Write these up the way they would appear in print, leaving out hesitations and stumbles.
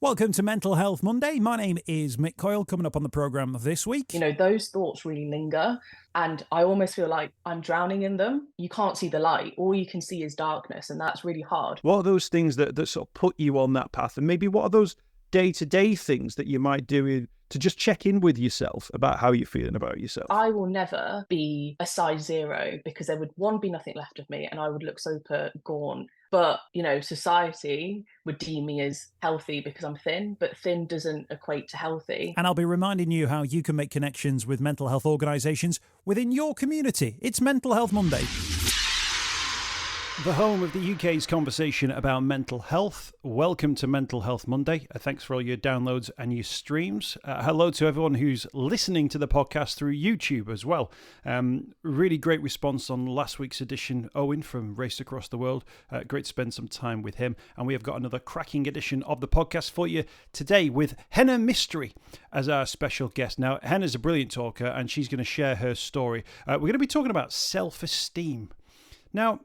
Welcome to Mental Health Monday. My name is Mick Coyle. Coming up on the programme this week. You know, those thoughts really linger, and I almost feel like I'm drowning in them. You can't see the light. All you can see is darkness, and that's really hard. What are those things that sort of put you on that path? And maybe what are those day-to-day things that you might do to just check in with yourself about how you're feeling about yourself? I will never be a size 0 because there would, one, be nothing left of me and I would look super gaunt. But, you know, society would deem me as healthy because I'm thin, but thin doesn't equate to healthy. And I'll be reminding you how you can make connections with mental health organisations within your community. It's Mental Health Monday. The home of the UK's conversation about mental health. Welcome to Mental Health Monday. Thanks for all your downloads and your streams. Hello to everyone who's listening to the podcast through YouTube as well. Really great response on last week's edition. Owen from Race Across the World. Great to spend some time with him. And we have got another cracking edition of the podcast for you today with Henna Mistry as our special guest. Now, Henna's a brilliant talker and she's going to share her story. We're going to be talking about self-esteem. Now,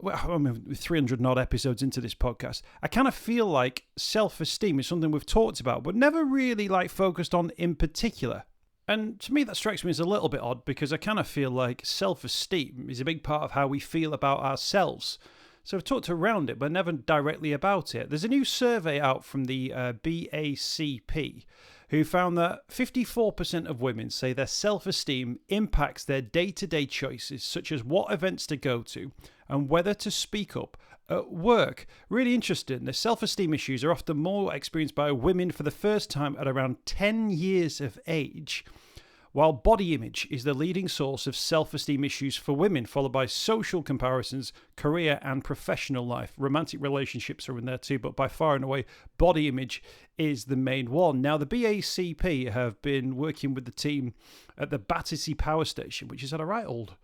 well, I mean, 300 odd episodes into this podcast, I kind of feel like self-esteem is something we've talked about, but never really focused on in particular. And to me, that strikes me as a little bit odd because I kind of feel like self-esteem is a big part of how we feel about ourselves. So I've talked around it, but never directly about it. There's a new survey out from the BACP who found that 54% of women say their self-esteem impacts their day-to-day choices, such as what events to go to and whether to speak up at work. Really interesting. The self-esteem issues are often more experienced by women for the first time at around 10 years of age, while body image is the leading source of self-esteem issues for women, followed by social comparisons, career and professional life. Romantic relationships are in there too, but by far and away, body image is the main one. Now, the BACP have been working with the team at the Battersea Power Station, which has had a right old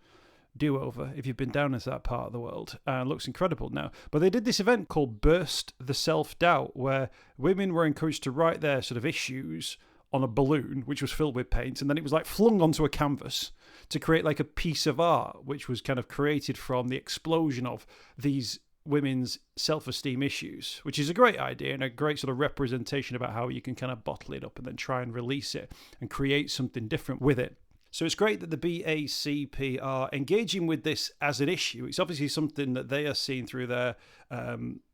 do-over if you've been down into that part of the world. Looks incredible now. But they did this event called Burst the Self-Doubt, where women were encouraged to write their sort of issues on a balloon, which was filled with paint, and then it was flung onto a canvas to create a piece of art, which was kind of created from the explosion of these women's self-esteem issues, which is a great idea and a great sort of representation about how you can kind of bottle it up and then try and release it and create something different with it. So it's great that the BACP are engaging with this as an issue. It's obviously something that they are seeing through their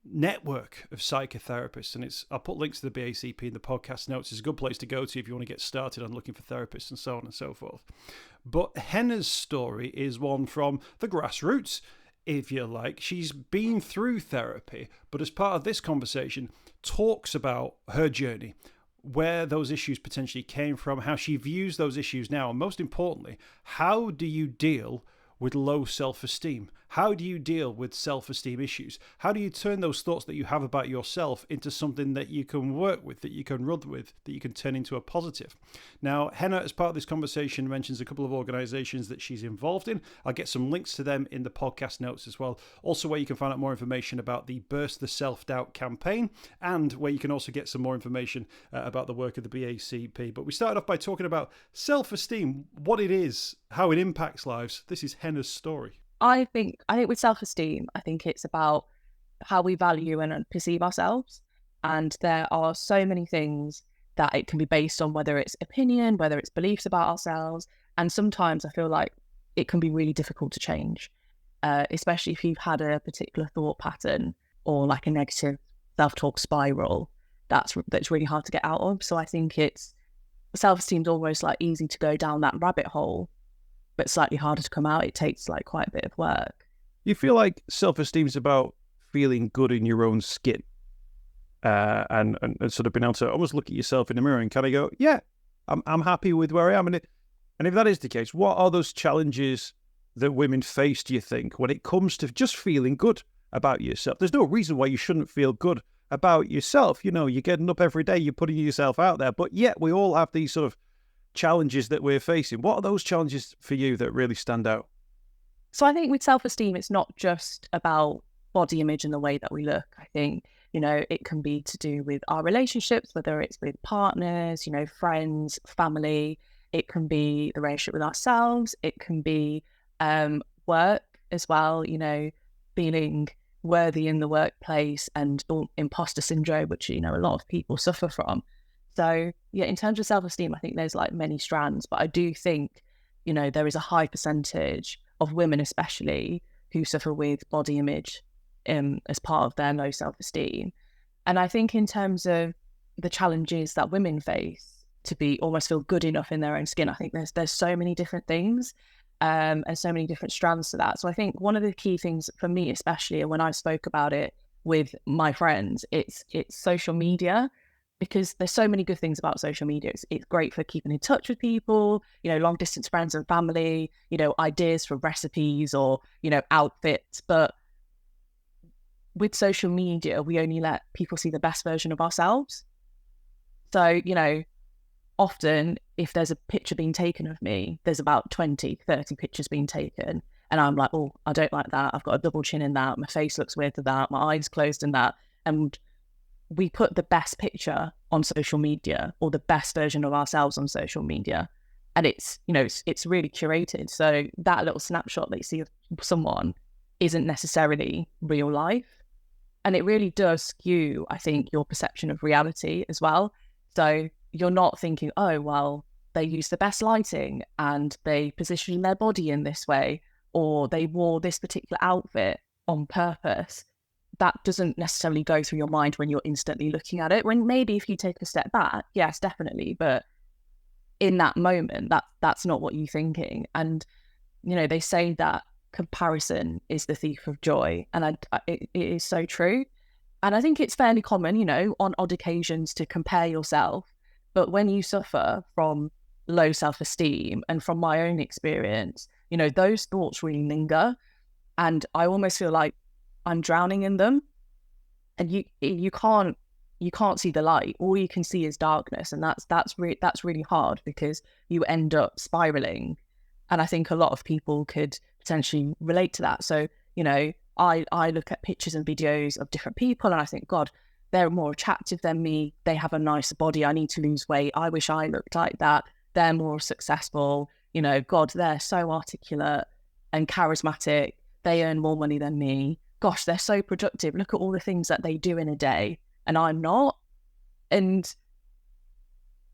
network of psychotherapists. And I'll put links to the BACP in the podcast notes. It's a good place to go to if you want to get started on looking for therapists and so on and so forth. But Henna's story is one from the grassroots, if you like. She's been through therapy, but as part of this conversation, talks about her journey, where those issues potentially came from, how she views those issues now, and most importantly, how do you deal with low self-esteem? How do you deal with self-esteem issues? How do you turn those thoughts that you have about yourself into something that you can work with, that you can run with, that you can turn into a positive? Now, Henna, as part of this conversation, mentions a couple of organisations that she's involved in. I'll get some links to them in the podcast notes as well. Also, where you can find out more information about the Burst the Self-Doubt campaign, and where you can also get some more information about the work of the BACP. But we started off by talking about self-esteem, what it is, how it impacts lives. This is Henna's story. I think with self-esteem, I think it's about how we value and perceive ourselves. And there are so many things that it can be based on, whether it's opinion, whether it's beliefs about ourselves. And sometimes I feel like it can be really difficult to change, especially if you've had a particular thought pattern or a negative self-talk spiral that's really hard to get out of. So I think self-esteem is almost easy to go down that rabbit hole, but slightly harder to come out. It takes quite a bit of work. You feel like self-esteem is about feeling good in your own skin, and sort of being able to almost look at yourself in the mirror and kind of go, yeah, I'm happy with where I am. And if that is the case, what are those challenges that women face, do you think, when it comes to just feeling good about yourself? There's no reason why you shouldn't feel good about yourself. You're getting up every day, you're putting yourself out there, but yet we all have these sort of challenges that we're facing. What are those challenges for you that really stand out? So I think with self-esteem, it's not just about body image and the way that we look. I think, it can be to do with our relationships, whether it's with partners, friends, family. It can be the relationship with ourselves. It can be work as well, feeling worthy in the workplace and imposter syndrome, which, a lot of people suffer from. So yeah, in terms of self-esteem, I think there's like many strands, but I do think, there is a high percentage of women, especially, who suffer with body image as part of their low self-esteem. And I think in terms of the challenges that women face to be almost feel good enough in their own skin, I think there's so many different things and so many different strands to that. So I think one of the key things for me, especially, and when I spoke about it with my friends, it's social media, because there's so many good things about social media. It's great for keeping in touch with people, long distance friends and family, ideas for recipes or, outfits. But with social media, we only let people see the best version of ourselves. So, often if there's a picture being taken of me, there's about 20, 30 pictures being taken. And I'm like, oh, I don't like that. I've got a double chin in that. My face looks weird to that. My eyes closed in that. And we put the best picture on social media, or the best version of ourselves on social media. And it's, it's really curated. So that little snapshot that you see of someone isn't necessarily real life. And it really does skew, I think, your perception of reality as well. So you're not thinking, oh, well, they use the best lighting and they position their body in this way, or they wore this particular outfit on purpose. That doesn't necessarily go through your mind when you're instantly looking at it. When maybe if you take a step back, yes, definitely. But in that moment, that's not what you're thinking. And, they say that comparison is the thief of joy. And it is so true. And I think it's fairly common, on odd occasions to compare yourself. But when you suffer from low self-esteem, and from my own experience, those thoughts really linger. And I almost feel like I'm drowning in them. And you can't see the light. All you can see is darkness. And that's really hard, because you end up spiraling. And I think a lot of people could potentially relate to that. So, I look at pictures and videos of different people and I think, God, they're more attractive than me. They have a nicer body. I need to lose weight. I wish I looked like that. They're more successful. God, they're so articulate and charismatic. They earn more money than me. Gosh, they're so productive. Look at all the things that they do in a day and I'm not. And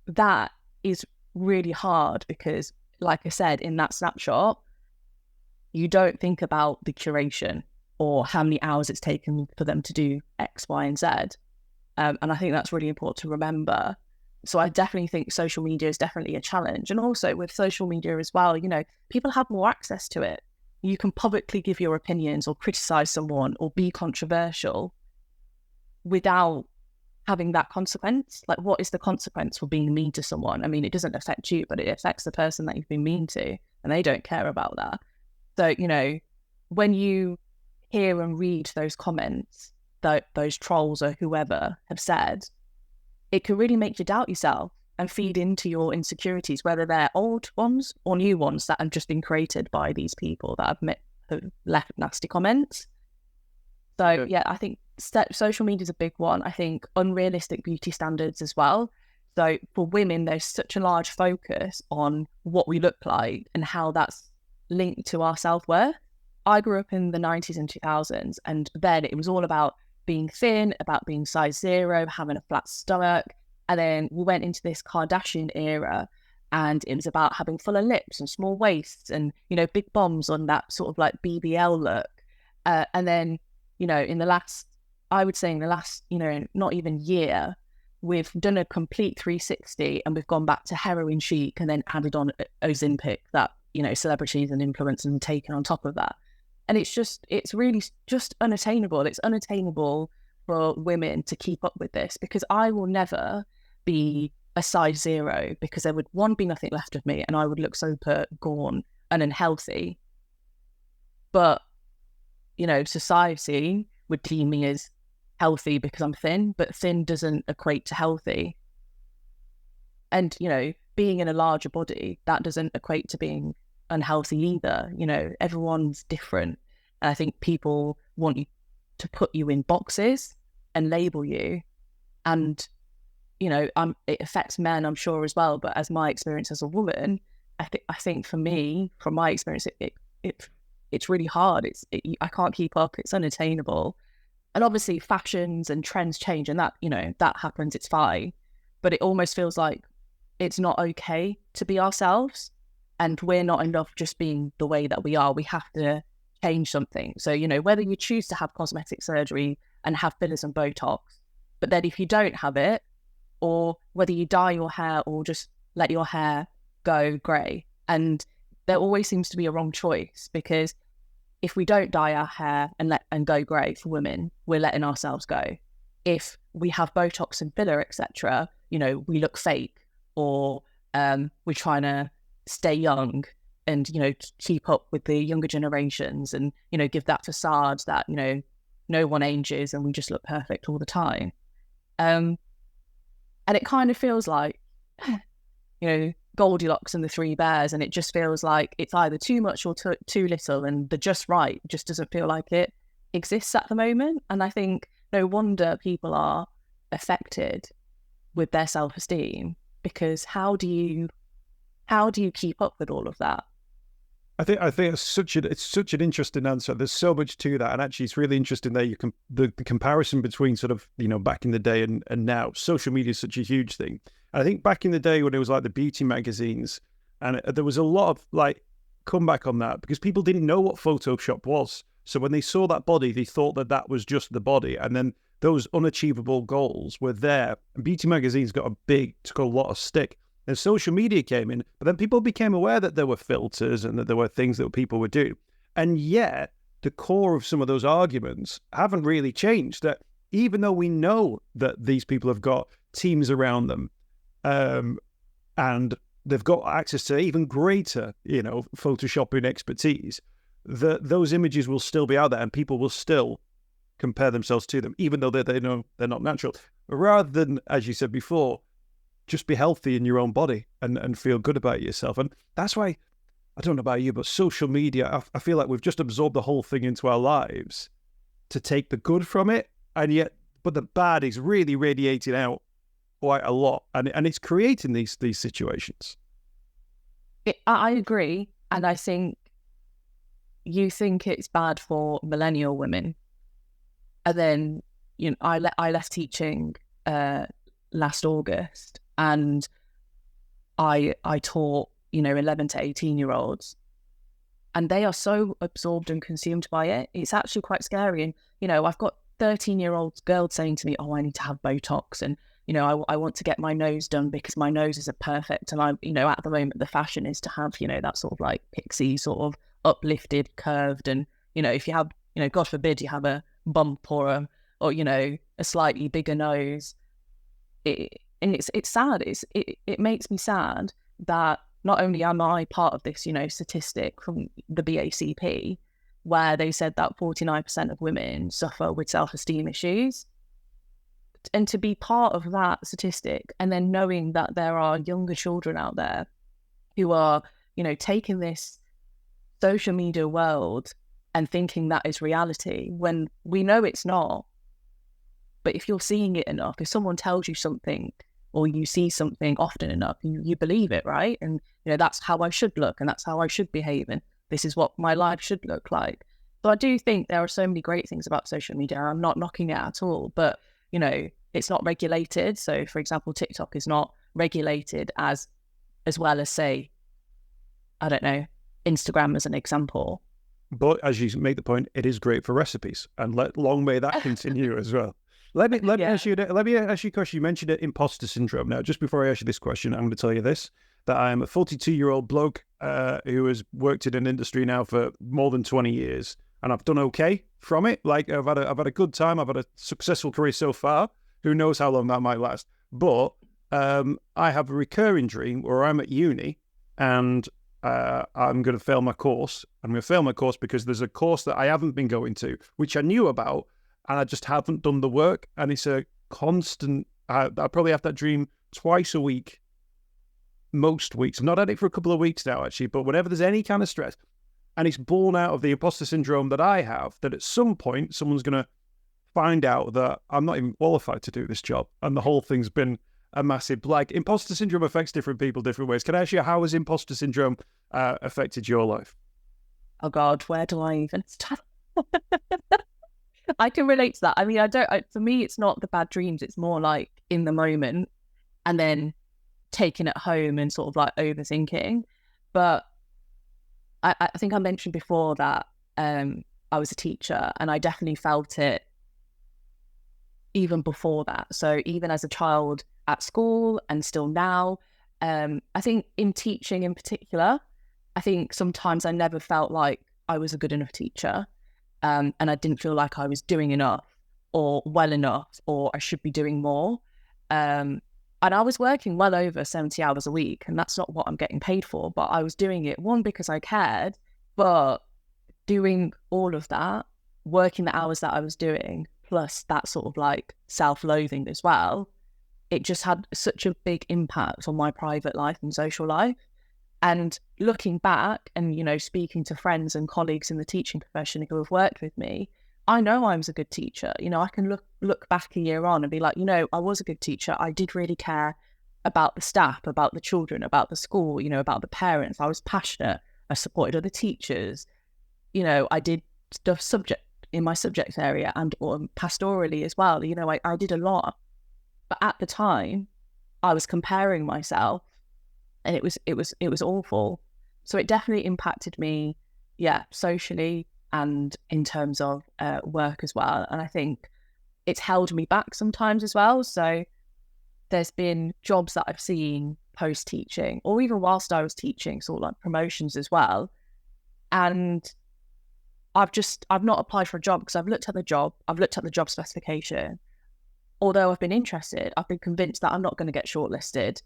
that is really hard, because like I said, in that snapshot, you don't think about the curation or how many hours it's taken for them to do X, Y, and Z. And I think that's really important to remember. So I definitely think social media is definitely a challenge. And also with social media as well, people have more access to it. You can publicly give your opinions or criticize someone or be controversial without having that consequence. Like, what is the consequence for being mean to someone? I mean, it doesn't affect you, but it affects the person that you've been mean to, and they don't care about that. So, when you hear and read those comments that those trolls or whoever have said, it can really make you doubt yourself and feed into your insecurities, whether they're old ones or new ones that have just been created by these people that have left nasty comments. So yeah, I think social media is a big one. I think unrealistic beauty standards as well. So for women, there's such a large focus on what we look like and how that's linked to our self-worth. I grew up in the 90s and 2000s, and then it was all about being thin, about being size 0, having a flat stomach. And then we went into this Kardashian era, and it was about having fuller lips and small waists and, big bombs on that sort of like BBL look. And then, in the last, not even year, we've done a complete 360 and we've gone back to heroin chic and then added on Ozempic that, celebrities and influencers have taken on top of that. And it's really just unattainable. It's unattainable for women to keep up with this, because I will never be a size 0, because there would, one, be nothing left of me and I would look super gaunt and unhealthy. But, society would deem me as healthy because I'm thin, but thin doesn't equate to healthy. And, being in a larger body, that doesn't equate to being unhealthy either. Everyone's different. And I think people want you to put you in boxes and label you. And, it affects men, I'm sure, as well. But as my experience as a woman, I think for me, from my experience, it it's really hard. I can't keep up. It's unattainable. And obviously fashions and trends change, and that, that happens, it's fine. But it almost feels like it's not okay to be ourselves, and we're not enough just being the way that we are. We have to change something. So, whether you choose to have cosmetic surgery and have fillers and Botox, but then if you don't have it, or whether you dye your hair or just let your hair go grey. And there always seems to be a wrong choice, because if we don't dye our hair and go grey for women, we're letting ourselves go. If we have Botox and filler, etc., we look fake, or we're trying to stay young and, keep up with the younger generations and, give that facade that, no one ages and we just look perfect all the time. And it kind of feels like, Goldilocks and the Three Bears, and it just feels like it's either too much or too little, and the just right just doesn't feel like it exists at the moment. And I think no wonder people are affected with their self-esteem, because how do you keep up with all of that? I think it's such an interesting answer. There's so much to that, and actually, it's really interesting that the comparison between sort of back in the day and now. Social media is such a huge thing. And I think back in the day when it was like the beauty magazines, and there was a lot of like comeback on that, because people didn't know what Photoshop was. So when they saw that body, they thought that was just the body, and then those unachievable goals were there. And beauty magazines took a lot of stick. And social media came in, but then people became aware that there were filters and that there were things that people were doing. And yet, the core of some of those arguments haven't really changed. That even though we know that these people have got teams around them, and they've got access to even greater, Photoshopping expertise, those images will still be out there, and people will still compare themselves to them, even though they know they're not natural. Rather than, as you said before, just be healthy in your own body and feel good about yourself. And that's why, I don't know about you, but social media, I feel like we've just absorbed the whole thing into our lives to take the good from it, but the bad is really radiating out quite a lot, and it's creating these situations. I agree, and I think you think it's bad for millennial women, and then I left teaching last August, and I taught 11 to 18-year-olds, and they are so absorbed and consumed by it. It's actually quite scary. And I've got 13-year-old girls saying to me, "Oh, I need to have Botox, and I want to get my nose done because my noses are perfect." And at the moment, the fashion is to have, that sort of like pixie sort of uplifted, curved. And, if you have, God forbid you have a bump or a slightly bigger nose. It's sad. It makes me sad that not only am I part of this, statistic from the BACP, where they said that 49% of women suffer with self-esteem issues, and to be part of that statistic, and then knowing that there are younger children out there who are, taking this social media world and thinking that is reality, when we know it's not. But if you're seeing it enough, if someone tells you something, or you see something often enough, you believe it, right? And that's how I should look, and that's how I should behave, and this is what my life should look like. So I do think there are so many great things about social media. I'm not knocking it at all, but it's not regulated. So, for example, TikTok is not regulated as well as, say, I don't know, Instagram as an example. But as you make the point, it is great for recipes, and long may that continue as well. Let me ask you a question. You mentioned it, imposter syndrome. Now, just before I ask you this question, I'm going to tell you this, that I am a 42-year-old bloke who has worked in an industry now for more than 20 years, and I've done okay from it. Like, I've had a good time. I've had a successful career so far. Who knows how long that might last? But I have a recurring dream where I'm at uni and I'm going to fail my course. I'm going to fail my course because there's a course that I haven't been going to, which I knew about, and I just haven't done the work. And it's a constant, I probably have that dream twice a week, most weeks. I've not had it for a couple of weeks now, actually, but whenever there's any kind of stress, and it's born out of the imposter syndrome that I have, that at some point someone's going to find out that I'm not even qualified to do this job, and the whole thing's been a massive, like, imposter syndrome affects different people different ways. Can I ask you, how has imposter syndrome affected your life? oh God, where do I even start? I can relate to that. I mean, for me, it's not the bad dreams. It's more like in the moment and then taking it home and sort of like overthinking. But I think I mentioned before that I was a teacher, and I definitely felt it even before that. So even as a child at school and still now, I think in teaching in particular, I think sometimes I never felt like I was a good enough teacher, and I didn't feel like I was doing enough or well enough, or I should be doing more. And I was working well over 70 hours a week, and that's not what I'm getting paid for. But I was doing it, one, because I cared, but doing all of that, working the hours that I was doing, plus that sort of like self-loathing as well, it just had such a big impact on my private life and social life. And looking back and, you know, speaking to friends and colleagues in the teaching profession who have worked with me, I know I was a good teacher. You know, I can look back a year on and be like, you know, I was a good teacher. I did really care about the staff, about the children, about the school, you know, about the parents. I was passionate. I supported other teachers. You know, I did stuff in my subject area and or pastorally as well. You know, I did a lot. But at the time, I was comparing myself, and it was awful. So it definitely impacted me, yeah, socially and in terms of work as well. And I think it's held me back sometimes as well. So there's been jobs that I've seen post-teaching, or even whilst I was teaching, sort of like promotions as well. And I've not applied for a job because I've looked at the job specification. Although I've been interested, I've been convinced that I'm not going to get shortlisted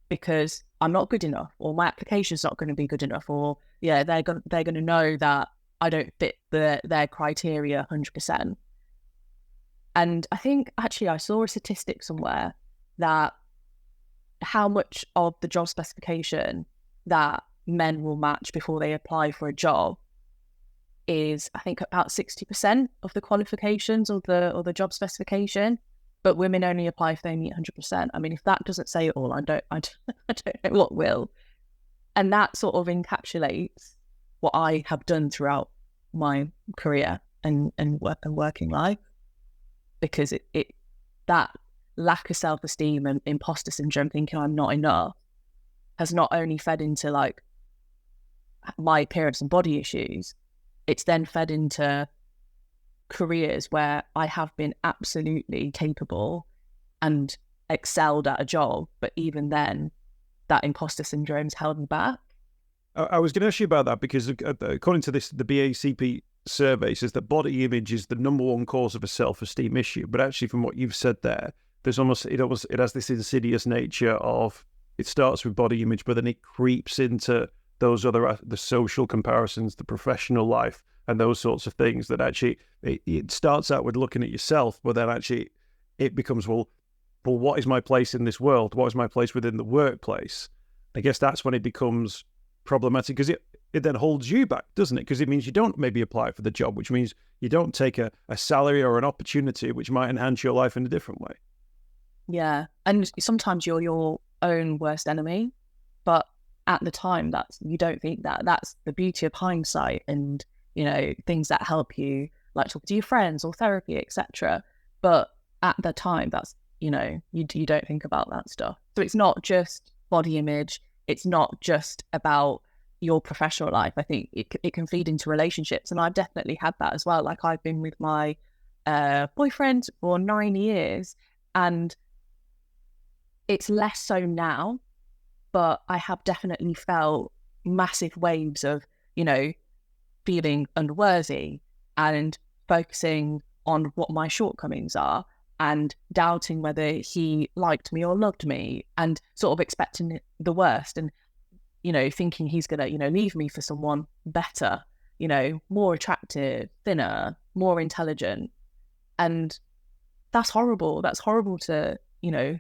because I'm not good enough, or my application's not going to be good enough, or yeah, they're going to know that I don't fit their criteria 100%. And I think actually I saw a statistic somewhere that how much of the job specification that men will match before they apply for a job is, I think, about 60% of the qualifications or the job specification, but women only apply if they meet 100%. I mean, if that doesn't say it all, I don't know what will. And that sort of encapsulates what I have done throughout my career and working life, because it that lack of self-esteem and imposter syndrome, thinking I'm not enough, has not only fed into like my appearance and body issues, it's then fed into careers where I have been absolutely capable and excelled at a job, but even then that imposter syndrome's held me back. I was going to ask you about that because according to the BACP survey says that body image is the number one cause of a self-esteem issue. But actually, from what you've said there, it has this insidious nature of, it starts with body image, but then it creeps into those other, the social comparisons, the professional life, and those sorts of things. That actually it starts out with looking at yourself, but then actually it becomes, well, what is my place in this world? What is my place within the workplace? I guess that's when it becomes problematic, because it then holds you back, doesn't it? Because it means you don't maybe apply for the job, which means you don't take a salary or an opportunity which might enhance your life in a different way. Yeah. And sometimes you're your own worst enemy, but at the time you don't think that's the beauty of hindsight, and, you know, things that help you, like talking to your friends or therapy, etc. But at the time, that's, you know, you don't think about that stuff. So it's not just body image. It's not just about your professional life. I think it can feed into relationships. And I've definitely had that as well. Like, I've been with my boyfriend for 9 years, and it's less so now, but I have definitely felt massive waves of, you know, feeling unworthy and focusing on what my shortcomings are and doubting whether he liked me or loved me, and sort of expecting the worst, and, you know, thinking he's going to, you know, leave me for someone better, you know, more attractive, thinner, more intelligent. And that's horrible. That's horrible to, you know,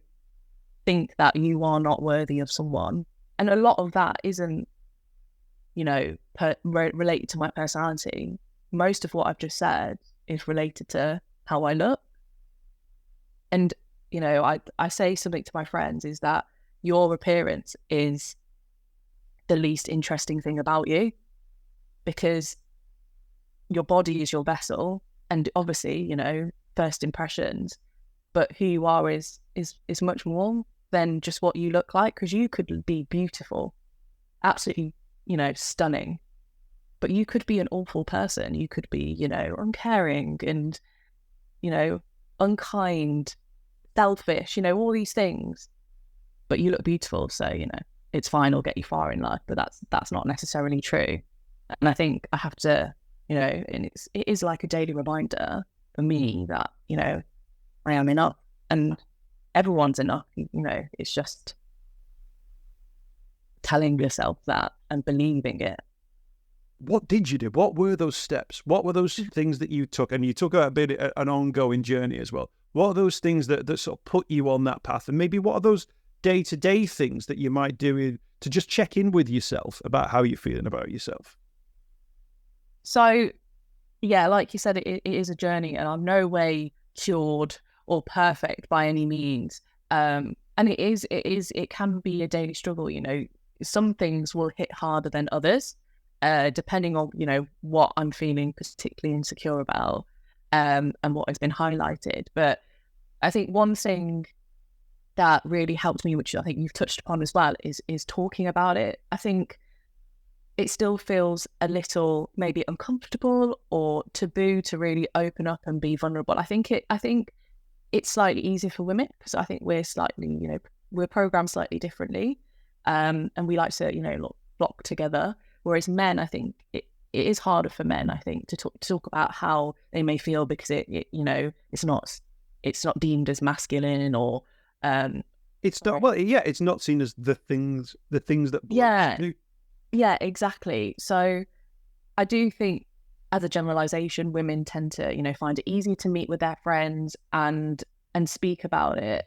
think that you are not worthy of someone. And a lot of that isn't, you know, related to my personality. Most of what I've just said is related to how I look. And, you know, I say something to my friends is that your appearance is the least interesting thing about you. because your body is your vessel, and obviously, you know, first impressions, but who you are is much more than just what you look like, because you could be beautiful, absolutely, you know, stunning, but you could be an awful person. You could be, you know, uncaring and, you know, unkind, selfish, you know, all these things, but you look beautiful. So, you know, it's fine, it'll get you far in life, but that's not necessarily true. And I think I have to, you know, and it is like a daily reminder for me that, you know, I am enough and everyone's enough. You know, it's just telling yourself that and believing it. What did you do? What were those steps? What were those things that you took? And you took a bit an ongoing journey as well. What are those things that sort of put you on that path? And maybe what are those day-to-day things that you might do to just check in with yourself about how you're feeling about yourself? So, yeah, like you said, it is a journey, and I'm no way cured or perfect by any means. And it can be a daily struggle. You know, some things will hit harder than others, depending on, you know, what I'm feeling particularly insecure about, and what has been highlighted. But I think one thing that really helped me, which I think you've touched upon as well, is talking about it. I think it still feels a little maybe uncomfortable or taboo to really open up and be vulnerable. I think it's slightly easier for women because I think we're slightly, you know, we're programmed slightly differently, and we like to, you know, flock together. Whereas men, I think it is harder for men, I think, to talk about how they may feel, because it you know, it's not deemed as masculine, or it's not, well, yeah, it's not seen as the things that yeah do. Yeah, exactly. So I do think, as a generalization, women tend to, you know, find it easy to meet with their friends and speak about it.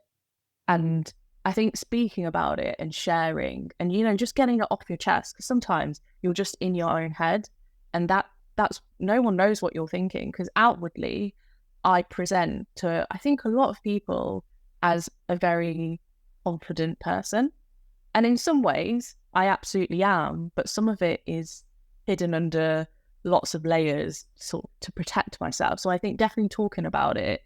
And I think speaking about it and sharing and, you know, just getting it off your chest, because sometimes you're just in your own head, and that's no one knows what you're thinking, because outwardly I present to, I think, a lot of people as a very confident person. And in some ways, I absolutely am, but some of it is hidden under lots of layers to protect myself. So I think definitely talking about it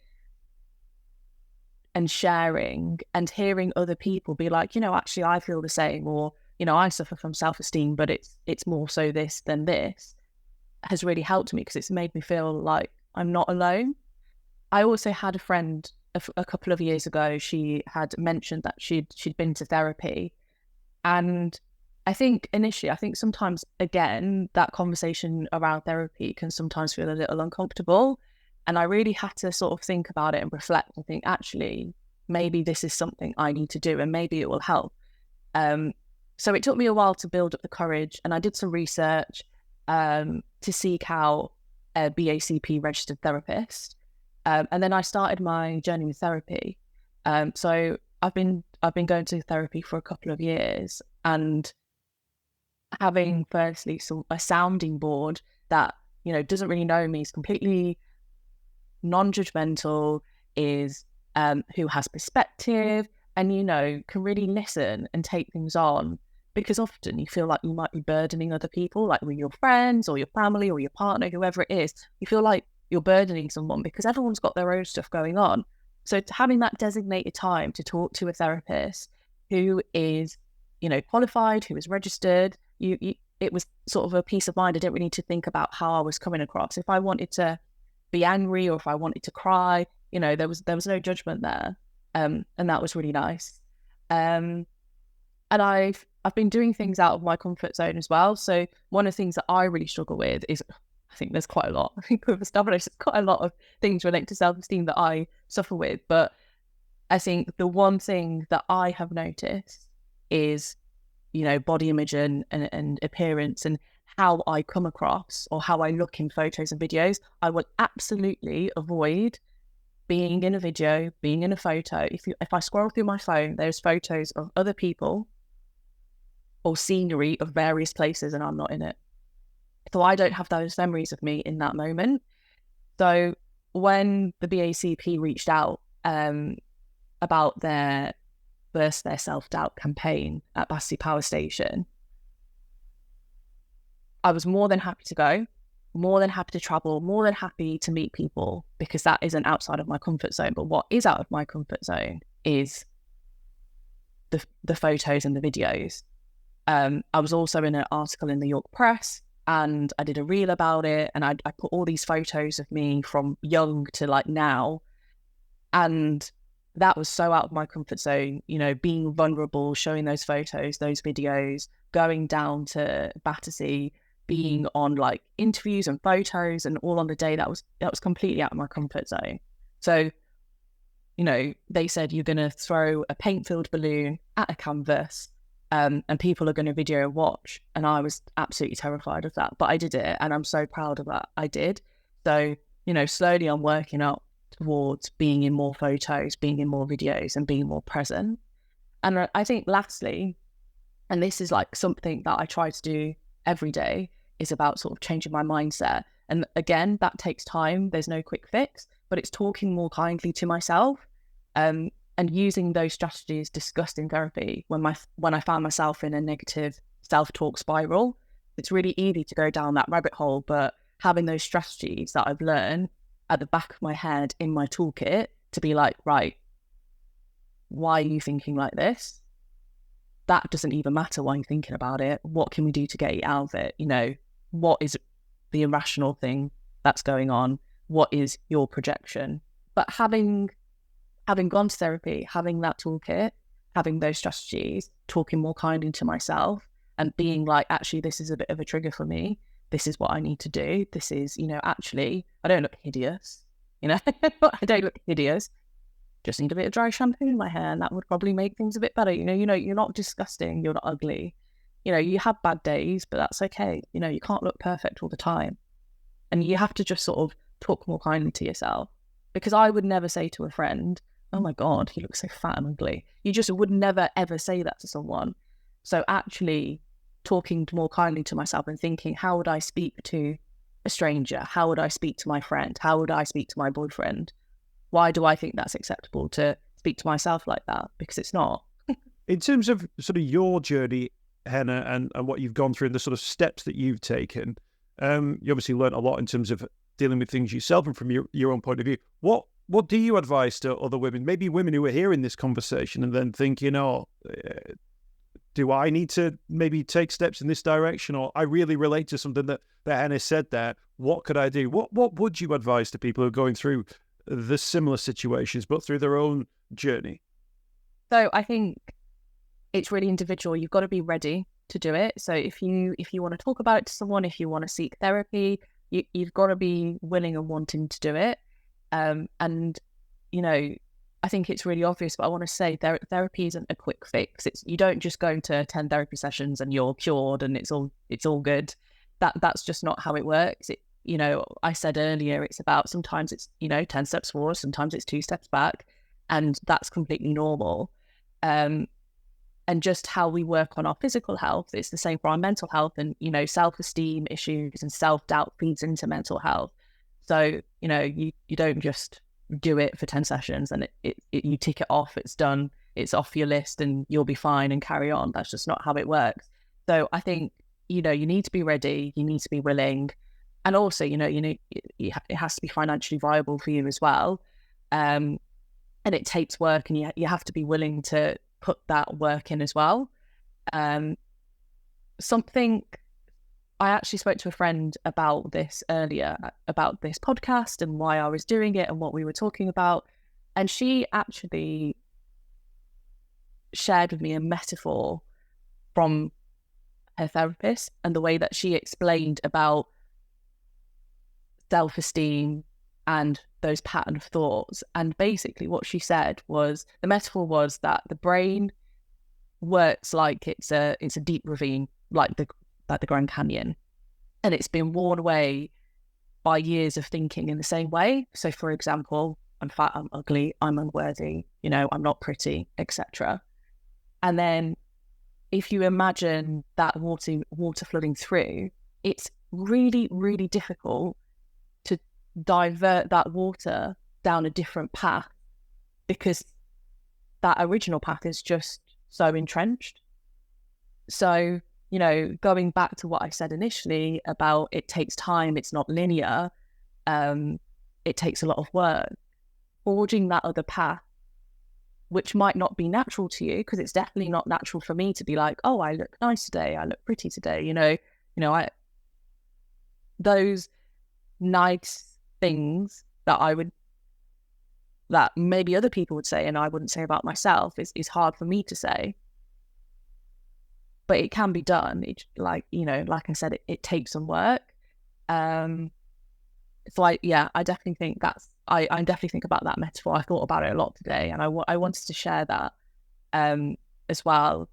and sharing and hearing other people be like, you know, actually I feel the same, or, you know, I suffer from self-esteem, but it's more so this than this, has really helped me, because it's made me feel like I'm not alone. I also had a friend a couple of years ago. She had mentioned that she'd been to therapy. And I think initially, sometimes, again, that conversation around therapy can sometimes feel a little uncomfortable. And I really had to sort of think about it and reflect and think, actually, maybe this is something I need to do and maybe it will help. So it took me a while to build up the courage, and I did some research to seek out a BACP registered therapist. And then I started my journey with therapy. So I've been going to therapy for a couple of years, and having firstly a sounding board that, you know, doesn't really know me, is completely non-judgmental, is who has perspective, and, you know, can really listen and take things on, because often you feel like you might be burdening other people, like with your friends or your family or your partner, whoever it is. You feel like you're burdening someone because everyone's got their own stuff going on. So having that designated time to talk to a therapist who is, you know, qualified, who is registered, it was sort of a peace of mind. I didn't really need to think about how I was coming across. If I wanted to be angry or if I wanted to cry, you know, there was no judgment there, and that was really nice. And I've been doing things out of my comfort zone as well. So one of the things that I really struggle with is, I think there's quite a lot. I think we've established there's quite a lot of things related to self-esteem that I suffer with. But I think the one thing that I have noticed is, you know, body image and appearance, and how I come across or how I look in photos and videos. I will absolutely avoid being in a video, being in a photo. If I scroll through my phone, there's photos of other people or scenery of various places, and I'm not in it. So I don't have those memories of me in that moment. So when the BACP reached out about their self-doubt campaign at Battersea Power Station, I was more than happy to go, more than happy to travel, more than happy to meet people, because that isn't outside of my comfort zone. But what is out of my comfort zone is the photos and the videos. I was also in an article in the York Press, and I did a reel about it, and I put all these photos of me from young to like now, and that was so out of my comfort zone, you know, being vulnerable, showing those photos, those videos, going down to Battersea, being on like interviews and photos and all on the day. That was completely out of my comfort zone. So, you know, they said you're going to throw a paint-filled balloon at a canvas, and people are going to video and watch. And I was absolutely terrified of that, but I did it, and I'm so proud of that. I did. So, you know, slowly I'm working up towards being in more photos, being in more videos, and being more present. And I think lastly, and this is like something that I try to do every day, is about sort of changing my mindset. And again, that takes time. There's no quick fix, but it's talking more kindly to myself, and using those strategies discussed in therapy when I found myself in a negative self-talk spiral. It's really easy to go down that rabbit hole, but having those strategies that I've learned at the back of my head in my toolkit to be like, right, why are you thinking like this? That doesn't even matter why you're thinking about it. What can we do to get you out of it? You know, what is the irrational thing that's going on? What is your projection? But having gone to therapy, having that toolkit, having those strategies, talking more kindly to myself, and being like, actually, this is a bit of a trigger for me. This is what I need to do. This is, you know, actually, I don't look hideous. You know, I don't look hideous. Just need a bit of dry shampoo in my hair, and that would probably make things a bit better. You know, you're not disgusting. You're not ugly. You know, you have bad days, but that's okay. You know, you can't look perfect all the time. And you have to just sort of talk more kindly to yourself, because I would never say to a friend, oh my God, he looks so fat and ugly. You just would never, ever say that to someone. So actually talking more kindly to myself and thinking, how would I speak to a stranger? How would I speak to my friend? How would I speak to my boyfriend? Why do I think that's acceptable to speak to myself like that? Because it's not. In terms of sort of your journey, Henna, and what you've gone through and the sort of steps that you've taken, you obviously learned a lot in terms of dealing with things yourself and from your own point of view. What do you advise to other women, maybe women who are hearing this conversation and then think, you know, do I need to maybe take steps in this direction? Or I really relate to something that Henna said there. What could I do? What would you advise to people who are going through the similar situations, but through their own journey? So I think it's really individual. You've got to be ready to do it. So if you want to talk about it to someone, if you want to seek therapy, you've got to be willing and wanting to do it. And, you know, I think it's really obvious, but I want to say therapy isn't a quick fix. You don't just go to 10 therapy sessions and you're cured and it's all good. That's just not how it works. You know, I said earlier, it's about, sometimes it's, you know, 10 steps forward, sometimes it's 2 steps back, and that's completely normal. And just how we work on our physical health, it's the same for our mental health, and, you know, self-esteem issues and self-doubt feeds into mental health. So, you know, you don't just do it for 10 sessions and you tick it off, it's done, it's off your list and you'll be fine and carry on. That's just not how it works. So I think, you know, you need to be ready, you need to be willing. And also, you know, it has to be financially viable for you as well. And it takes work, and you have to be willing to put that work in as well. Something, I actually spoke to a friend about this earlier, about this podcast and why I was doing it and what we were talking about. And she actually shared with me a metaphor from her therapist and the way that she explained about self-esteem and those pattern of thoughts. And basically what she said was, the metaphor was that the brain works like it's a deep ravine, like the Grand Canyon, and it's been worn away by years of thinking in the same way. So for example, I'm fat, I'm ugly, I'm unworthy, you know, I'm not pretty, etc. And then if you imagine that water flooding through, it's really, really difficult to divert that water down a different path, because that original path is just so entrenched. So going back to what I said initially about it takes time, it's not linear, it takes a lot of work. Forging that other path, which might not be natural to you, because it's definitely not natural for me to be like, oh, I look nice today, I look pretty today, those nice things that maybe other people would say and I wouldn't say about myself is hard for me to say. But it can be done. It's like I said, it takes some work. So I definitely think I definitely think about that metaphor. I thought about it a lot today, and I wanted to share that as well.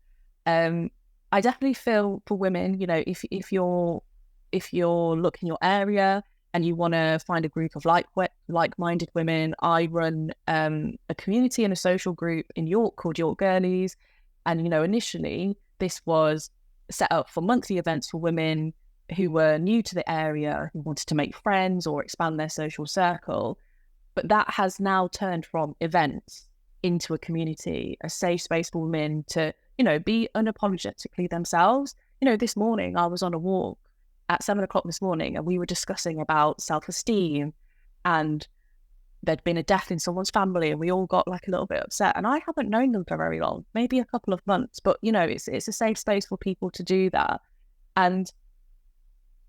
I definitely feel for women, if you're looking your area and you want to find a group of like-minded women, I run a community and a social group in York called York Girlies. And, initially this was set up for monthly events for women who were new to the area, who wanted to make friends or expand their social circle. But that has now turned from events into a community, a safe space for women to, be unapologetically themselves. This morning I was on a walk at 7 o'clock this morning, and we were discussing about self-esteem, and there'd been a death in someone's family, and we all got like a little bit upset. And I haven't known them for very long, maybe a couple of months, but it's a safe space for people to do that and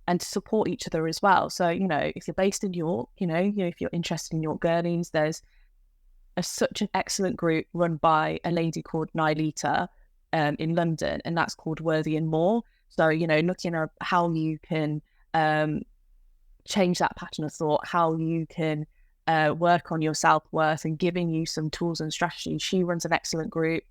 to support each other as well. So, if you're based in York, if you're interested in York Girlies, there's such an excellent group run by a lady called Nilita in London, and that's called Worthy and More. So, looking at how you can change that pattern of thought, how you can work on your self-worth, and giving you some tools and strategies. She runs an excellent group.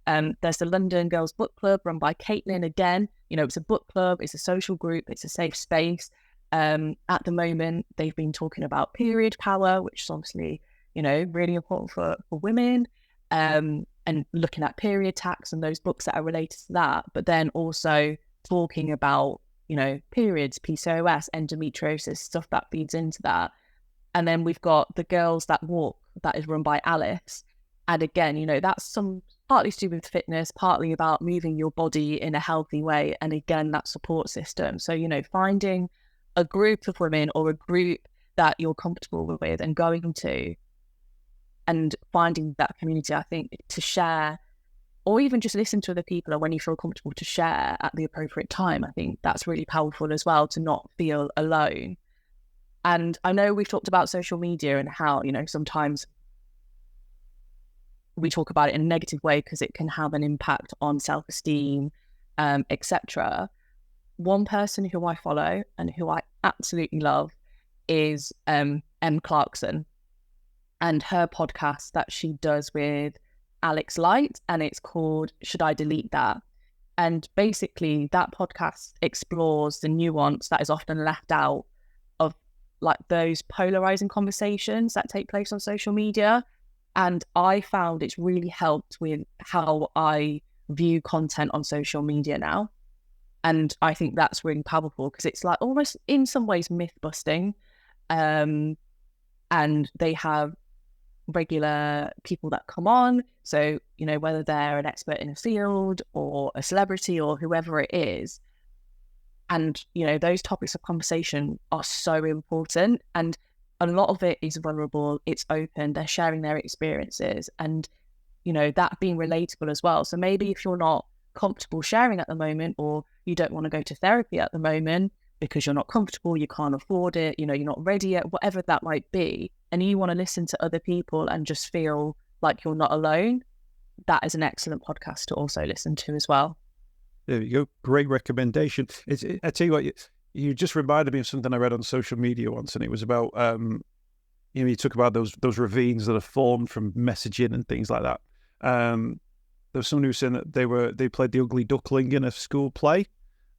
There's the London Girls Book Club run by Caitlin. Again, it's a book club, it's a social group, it's a safe space. At the moment, they've been talking about period power, which is obviously, really important for women, and looking at period tax and those books that are related to that, but then also talking about, periods, PCOS, endometriosis, stuff that feeds into that. And then we've got the Girls That Walk, that is run by Alice. And again, that's some partly to do with fitness, partly about moving your body in a healthy way. And again, that support system. So, finding a group of women or a group that you're comfortable with and going to, and finding that community, I think, to share, or even just listen to other people, and when you feel comfortable to share at the appropriate time, I think that's really powerful as well, to not feel alone. And I know we've talked about social media and how, sometimes we talk about it in a negative way because it can have an impact on self-esteem, etc. One person who I follow and who I absolutely love is Em Clarkson, and her podcast that she does with Alex Light, and it's called Should I Delete That? And basically that podcast explores the nuance that is often left out of like those polarizing conversations that take place on social media. And I found it's really helped with how I view content on social media now. And I think that's really powerful because it's like almost in some ways myth busting. And they have regular people that come on. So, whether they're an expert in a field or a celebrity or whoever it is. And, those topics of conversation are so important. And a lot of it is vulnerable. It's open. They're sharing their experiences and, that being relatable as well. So maybe if you're not comfortable sharing at the moment, or you don't want to go to therapy at the moment because you're not comfortable, you can't afford it, you're not ready yet, whatever that might be, and you want to listen to other people and just feel like you're not alone, that is an excellent podcast to also listen to as well. There you go. Great recommendation. I tell you what, you just reminded me of something I read on social media once, and it was about, you talk about those ravines that are formed from messaging and things like that. There was someone who was saying that they played the Ugly Duckling in a school play,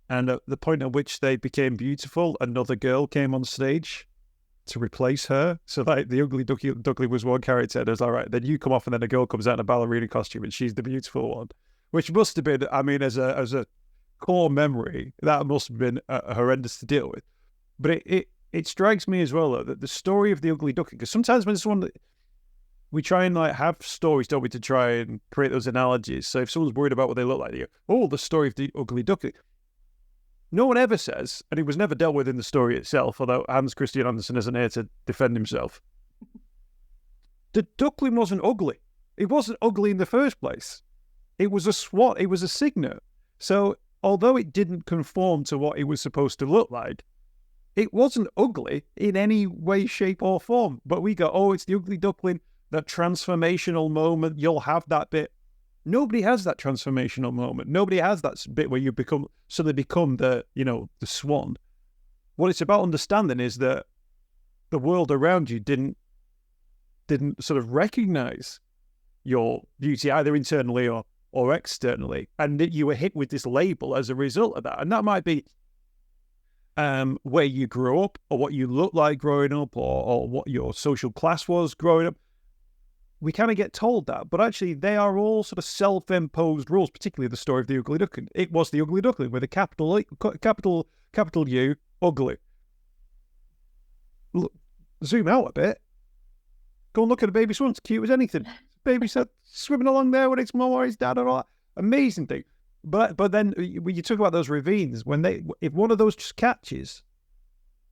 and at the point at which they became beautiful, another girl came on stage to replace her. So like the Ugly Duckling was one character, and it was all right, then you come off and then a girl comes out in a ballerina costume and she's the beautiful one, which must have been, as a core memory, that must have been horrendous to deal with. But it strikes me as well though, that the story of the Ugly Duckling, because sometimes when someone, we try and like have stories, don't we, to try and create those analogies. So if someone's worried about what they look like, they go, oh, the story of the Ugly Duckling. No one ever says, and it was never dealt with in the story itself, although Hans Christian Andersen isn't here to defend himself. The duckling wasn't ugly. It wasn't ugly in the first place. It was a swat. It was a cygnet. So although it didn't conform to what it was supposed to look like, it wasn't ugly in any way, shape, or form. But we go, oh, it's the ugly duckling, that transformational moment. You'll have that bit. Nobody has that transformational moment. Nobody has that bit where you suddenly become the swan. What it's about understanding is that the world around you didn't sort of recognize your beauty either internally or externally, and that you were hit with this label as a result of that. And that might be where you grew up, or what you looked like growing up, or what your social class was growing up. We kind of get told that, but actually they are all sort of self-imposed rules, particularly the story of the ugly duckling. It was the ugly duckling with a capital U, ugly. Look, zoom out a bit. Go and look at a baby swan. It's cute as anything. Baby swimming along there with its mum or its dad and all that. Amazing thing. But then when you talk about those ravines, if one of those just catches,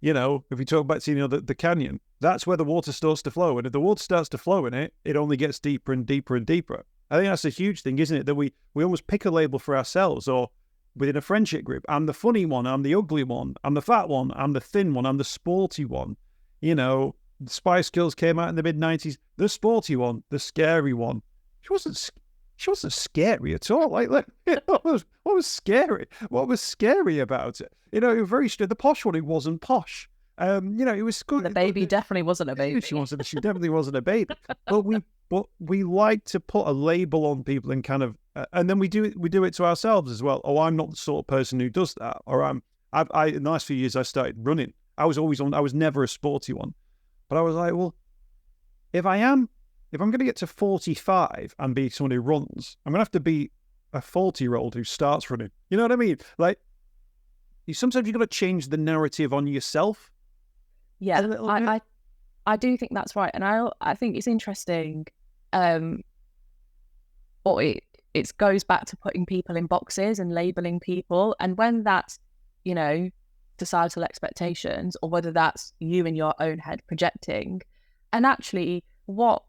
if you talk about seeing the canyon, that's where the water starts to flow. And if the water starts to flow in it, it only gets deeper and deeper and deeper. I think that's a huge thing, isn't it? That we almost pick a label for ourselves, or within a friendship group. I'm the funny one. I'm the ugly one. I'm the fat one. I'm the thin one. I'm the sporty one. The Spice Girls came out in the mid-90s. The sporty one, the scary one. She wasn't scary at all. What was scary? What was scary about it? It was very the posh one. It wasn't posh. It was good. The baby definitely wasn't a baby. She definitely wasn't a baby. But we like to put a label on people and kind of, and then we do it to ourselves as well. Oh, I'm not the sort of person who does that. Or in the last few years I started running. I was never a sporty one, but I was like, well, if I'm going to get to 45 and be someone who runs, I'm going to have to be a 40-year-old who starts running. You know what I mean? Like, sometimes you've got to change the narrative on yourself. Yeah, I do think that's right. And I think it's interesting. It goes back to putting people in boxes and labeling people. And when that's, societal expectations, or whether that's you in your own head projecting, and actually what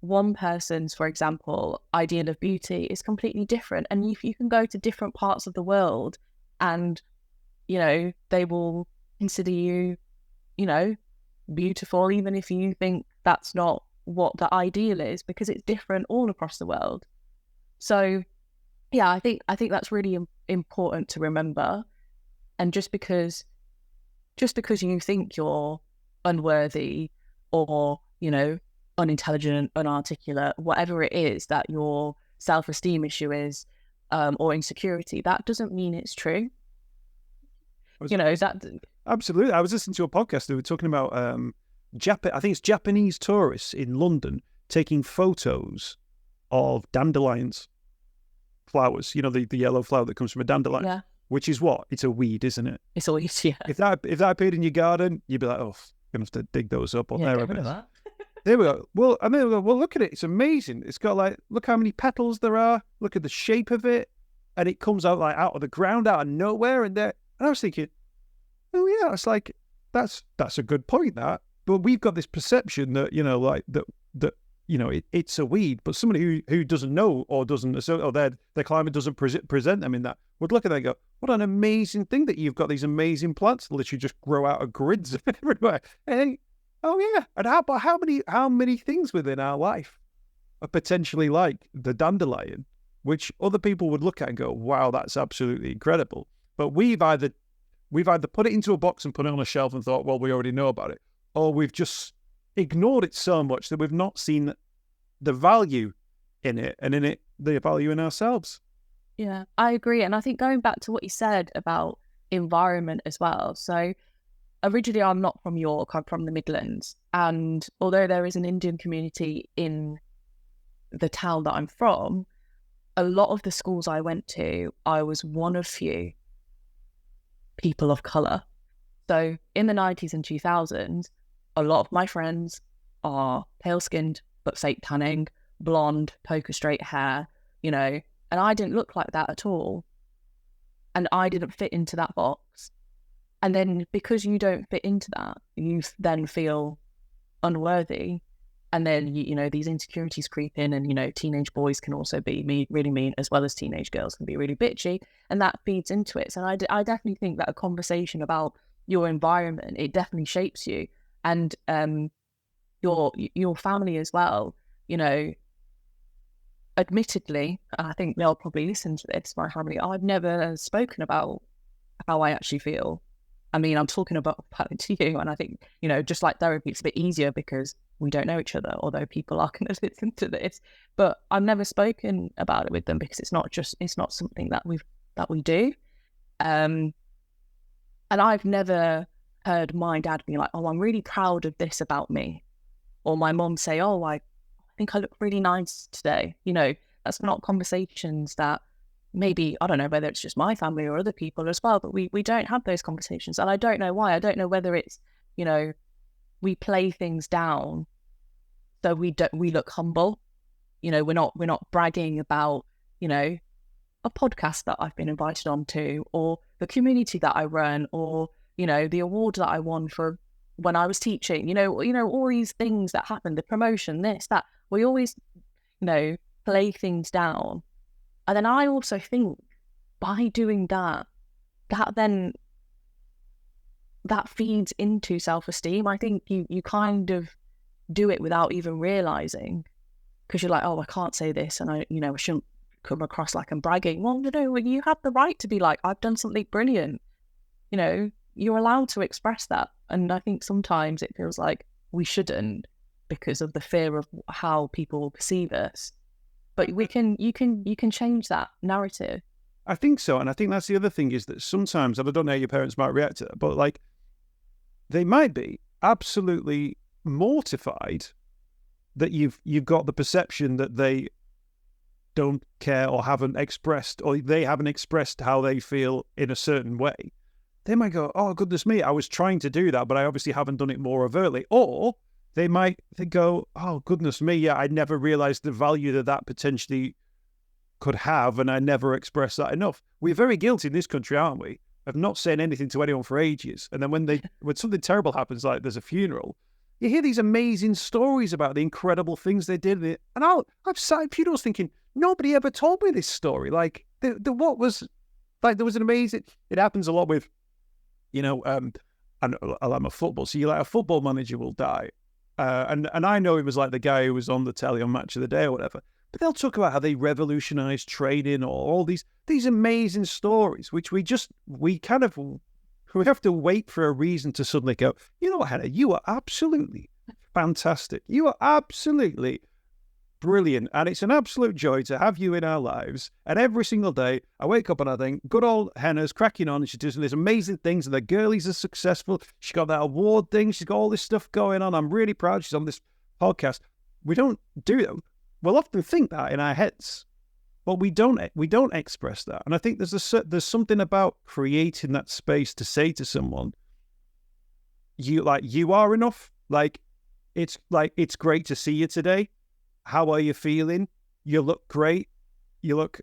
one person's, for example, ideal of beauty is completely different. And if you can go to different parts of the world and, they will consider you, beautiful, even if you think that's not what the ideal is, because it's different all across the world. So, yeah, I think that's really important to remember. And just because you think you're unworthy or, unintelligent, unarticulate, whatever it is that your self-esteem issue is, or insecurity, that doesn't mean it's true. Absolutely. I was listening to a podcast. They were talking about I think it's Japanese tourists in London taking photos of dandelions, flowers. The yellow flower that comes from a dandelion. Yeah. Which is what? It's a weed, isn't it? It's a weed, yeah. If that appeared in your garden, you'd be like, oh, I'm going to have to dig those up. Or get rid of that. There we go. Well, and then we go, well, look at it. It's amazing. It's got look how many petals there are. Look at the shape of it. And it comes out out of the ground, out of nowhere. And I was thinking, oh yeah, it's like, that's a good point, that. But we've got this perception that, it's a weed, but somebody who doesn't know or doesn't, or their climate doesn't present them in that, would look at that and go, what an amazing thing that you've got these amazing plants that literally just grow out of grids everywhere. And oh yeah, and how many things within our life are potentially like the dandelion, which other people would look at and go, wow, that's absolutely incredible. But we've either put it into a box and put it on a shelf and thought, well, we already know about it, or we've just ignored it so much that we've not seen the value in it, and in it, the value in ourselves. Yeah, I agree. And I think going back to what you said about environment as well. So originally I'm not from York, I'm from the Midlands. And although there is an Indian community in the town that I'm from, a lot of the schools I went to, I was one of few people of colour. So in the 90s and 2000s, a lot of my friends are pale-skinned, but fake tanning, blonde, poker straight hair, and I didn't look like that at all. and I didn't fit into that box. And then because you don't fit into that, you then feel unworthy. And then, you know, these insecurities creep in, and, you know, teenage boys can also be really mean, as well as teenage girls can be really bitchy, and that feeds into it. So I definitely think that a conversation about your environment, it definitely shapes you, and your family as well. You know, admittedly, I think they'll probably listen to this, my family, I've never spoken about how I actually feel. I mean, I'm talking about it to you, and I think, you know, just like therapy, it's a bit easier because we don't know each other, although people are going to listen to this. But I've never spoken about it with them because it's not something that we do. And I've never heard my dad be like, "Oh, I'm really proud of this about me," or my mom say, "Oh, I think I look really nice today." You know, that's not conversations that, maybe, I don't know whether it's just my family or other people as well, but we don't have those conversations. And I don't know why. I don't know whether it's, you know, we play things down so we look humble. You know, we're not bragging about, you know, a podcast that I've been invited on to, or the community that I run, or, you know, the award that I won for when I was teaching, you know, all these things that happen, the promotion, this, that. We always, you know, play things down. And then I also think by doing that feeds into self-esteem. I think you kind of do it without even realizing, because you're like, oh, I can't say this, and I shouldn't come across like I'm bragging. Well, you know, you have the right to be like, I've done something brilliant. You know, you're allowed to express that. And I think sometimes it feels like we shouldn't because of the fear of how people will perceive us. But you can change that narrative. I think so. And I think that's the other thing, is that sometimes, and I don't know how your parents might react to that, but like, they might be absolutely mortified that you've got the perception that they don't care or haven't expressed, or they haven't expressed how they feel in a certain way. They might go, oh, goodness me, I was trying to do that, but I obviously haven't done it more overtly. Or they might go, oh, goodness me, yeah, I never realized the value that potentially could have, and I never expressed that enough. We're very guilty in this country, aren't we, of not saying anything to anyone for ages. And then when something terrible happens, like there's a funeral, you hear these amazing stories about the incredible things they did. And I've sat at funerals thinking, nobody ever told me this story. Like, there was an amazing... It happens a lot with, you know, and I'm a football, so a football manager will die. And I know it was like the guy who was on the telly on Match of the Day or whatever, but they'll talk about how they revolutionized training, or all these amazing stories, which we have to wait for a reason to suddenly go, you know what, Henna, you are absolutely fantastic. You are absolutely brilliant. And it's an absolute joy to have you in our lives. And every single day I wake up and I think, good old Henna's cracking on, and she's doing these amazing things, and the girlies are successful. She's got that award thing. She's got all this stuff going on. I'm really proud she's on this podcast. We don't do them. We'll often think that in our heads, but we don't express that. And I think there's something about creating that space to say to someone, you are enough. It's great to see you today. How are you feeling? You look great. You look,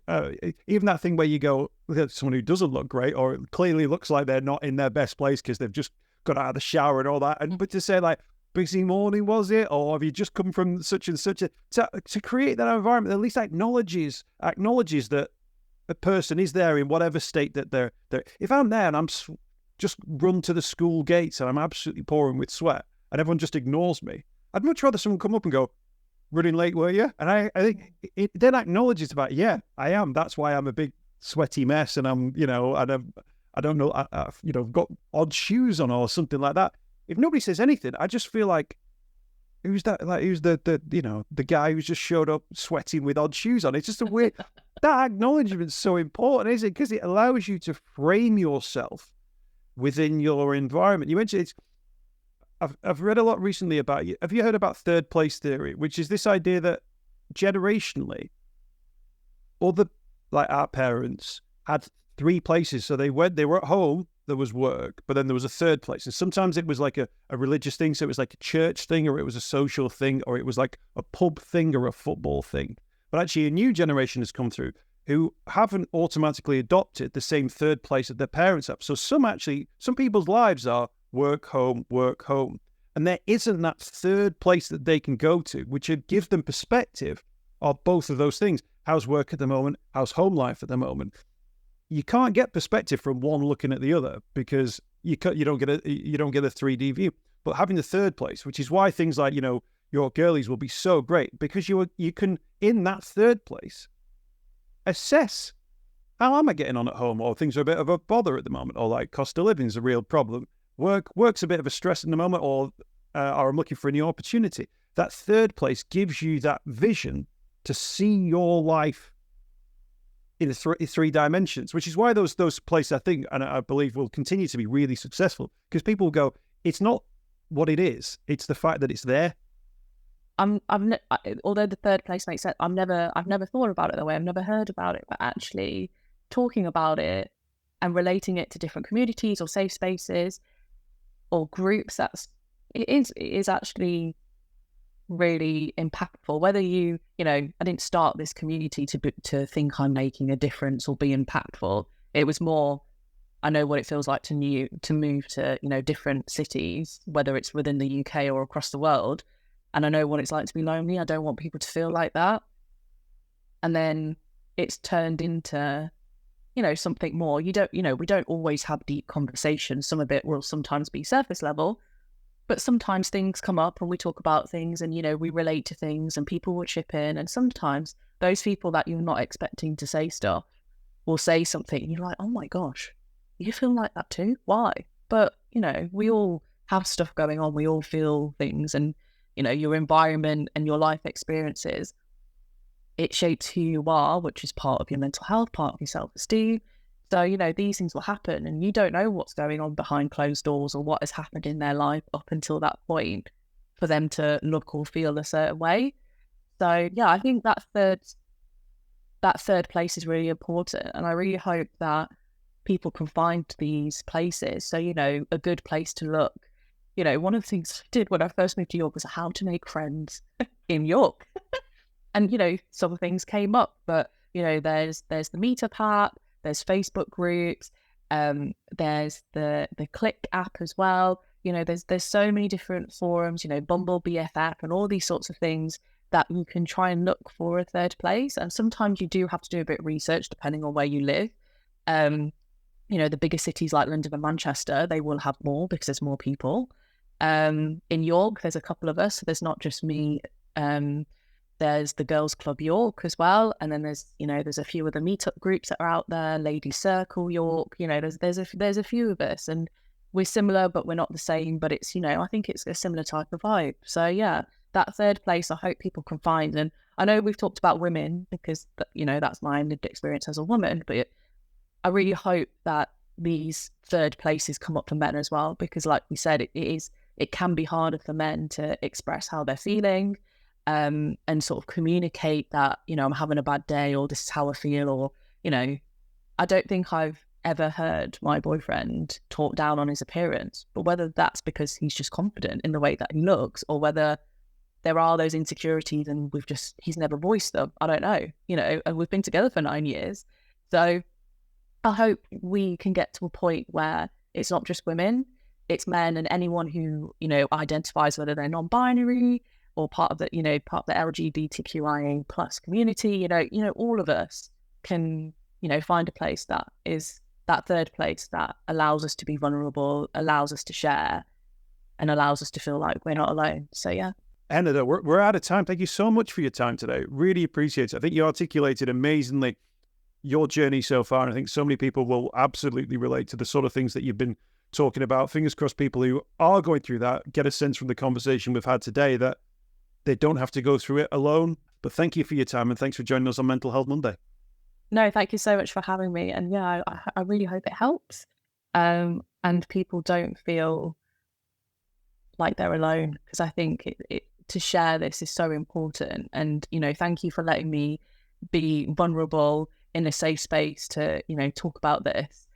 even that thing where you go, someone who doesn't look great, or clearly looks like they're not in their best place because they've just got out of the shower and all that. But to say, like, busy morning, was it? Or have you just come from such and such to create that environment that at least acknowledges that the person is there in whatever state that they're. If I'm there and I'm just run to the school gates and I'm absolutely pouring with sweat and everyone just ignores me, I'd much rather someone come up and go, running late, were you? And I think it then acknowledges about, yeah, I am. That's why I'm a big sweaty mess, and I'm, you know, and I don't know, I've, you know, got odd shoes on or something like that. If nobody says anything, I just feel like, who's that? Like, who's the you know, the guy who's just showed up sweating with odd shoes on? It's just a weird. That acknowledgement's so important, isn't it? Because it allows you to frame yourself within your environment. You mentioned it's. I've read a lot recently about you. Have you heard about third place theory, which is this idea that generationally, our parents had three places. So they were at home, there was work, but then there was a third place. And sometimes it was like a religious thing. So it was like a church thing, or it was a social thing, or it was like a pub thing or a football thing. But actually a new generation has come through. who haven't automatically adopted the same third place that their parents have. So some people's lives are work, home, and there isn't that third place that they can go to, which would give them perspective of both of those things. How's work at the moment? How's home life at the moment? You can't get perspective from one looking at the other because you don't get a 3D view. But having the third place, which is why things like, your girlies will be so great, because you can, in that third place, assess how am I getting on at home, or things are a bit of a bother at the moment, or like cost of living is a real problem. Work's a bit of a stress in the moment, or I'm looking for a new opportunity. That third place gives you that vision to see your life in three dimensions, which is why those places, I think, and I believe, will continue to be really successful, because people will go, it's not what it is, it's the fact that it's there. Although the third place makes sense, I've never thought about it that way. I've never heard about it, but actually talking about it and relating it to different communities or safe spaces or groups, it is actually really impactful. Whether I didn't start this community to think I'm making a difference or be impactful. It was more, I know what it feels like to move to different cities, whether it's within the UK or across the world. And I know what it's like to be lonely. I don't want people to feel like that. And then it's turned into, something more. We don't always have deep conversations. Some of it will sometimes be surface level, but sometimes things come up and we talk about things and, we relate to things and people will chip in. And sometimes those people that you're not expecting to say stuff will say something and you're like, oh my gosh, you feel like that too? Why? But, we all have stuff going on. We all feel things, and your environment and your life experiences, it shapes who you are, which is part of your mental health, part of your self-esteem. So, these things will happen and you don't know what's going on behind closed doors or what has happened in their life up until that point for them to look or feel a certain way. So, yeah, I think that third place is really important. And I really hope that people can find these places. So, a good place to look. One of the things I did when I first moved to York was how to make friends in York. And, some things came up, but, there's the Meetup app, there's Facebook groups, there's the Click app as well. There's so many different forums, Bumble BFF and all these sorts of things that you can try and look for a third place. And sometimes you do have to do a bit of research depending on where you live. The bigger cities like London and Manchester, they will have more because there's more people. In York, there's a couple of us. So there's not just me. There's the Girls Club York as well, and then there's a few other meetup groups that are out there. Ladies Circle York. There's a few of us, and we're similar, but we're not the same. But it's I think it's a similar type of vibe. So yeah, that third place, I hope people can find. And I know we've talked about women because that's my lived experience as a woman, but I really hope that these third places come up for men as well, because like we said, it can be harder for men to express how they're feeling, and sort of communicate that, I'm having a bad day, or this is how I feel, or, I don't think I've ever heard my boyfriend talk down on his appearance, but whether that's because he's just confident in the way that he looks, or whether there are those insecurities and he's never voiced them, I don't know, and we've been together for 9 years. So I hope we can get to a point where it's not just women, it's men and anyone who, identifies, whether they're non-binary or part of the LGBTQIA plus community, all of us can, find a place that is that third place that allows us to be vulnerable, allows us to share, and allows us to feel like we're not alone. So, yeah. Henna, we're out of time. Thank you so much for your time today. Really appreciate it. I think you articulated amazingly your journey so far, and I think so many people will absolutely relate to the sort of things that you've been talking about. Fingers crossed people who are going through that get a sense from the conversation we've had today that they don't have to go through it alone. But thank you for your time, and thanks for joining us on Mental Health Monday. No, thank you so much for having me. And yeah, I really hope it helps. And people don't feel like they're alone, because I think to share this is so important. And, thank you for letting me be vulnerable in a safe space to, talk about this.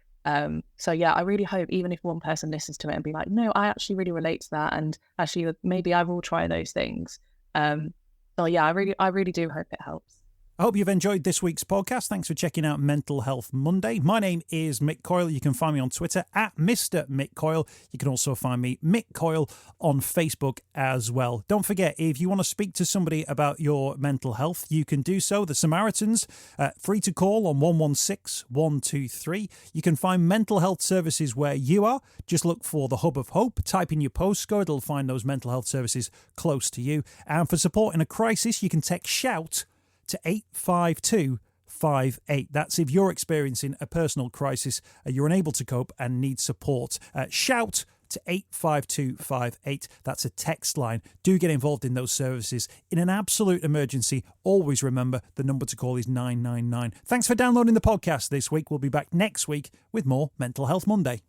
So yeah, I really hope even if one person listens to it and be like, no, I actually really relate to that, and actually maybe I will try those things. So yeah, I really do hope it helps. I hope you've enjoyed this week's podcast. Thanks for checking out Mental Health Monday. My name is Mick Coyle. You can find me on Twitter at Mr. Mick Coyle. You can also find me, Mick Coyle, on Facebook as well. Don't forget, if you want to speak to somebody about your mental health, you can do so. The Samaritans, free to call on 116 123. You can find mental health services where you are. Just look for the Hub of Hope. Type in your postcode. It'll find those mental health services close to you. And for support in a crisis, you can text SHOUT to 85258. That's if you're experiencing a personal crisis, you're unable to cope and need support. Shout to 85258. That's a text line. Do get involved in those services. In an absolute emergency, always remember the number to call is 999. Thanks for downloading the podcast this week. We'll be back next week with more Mental Health Monday.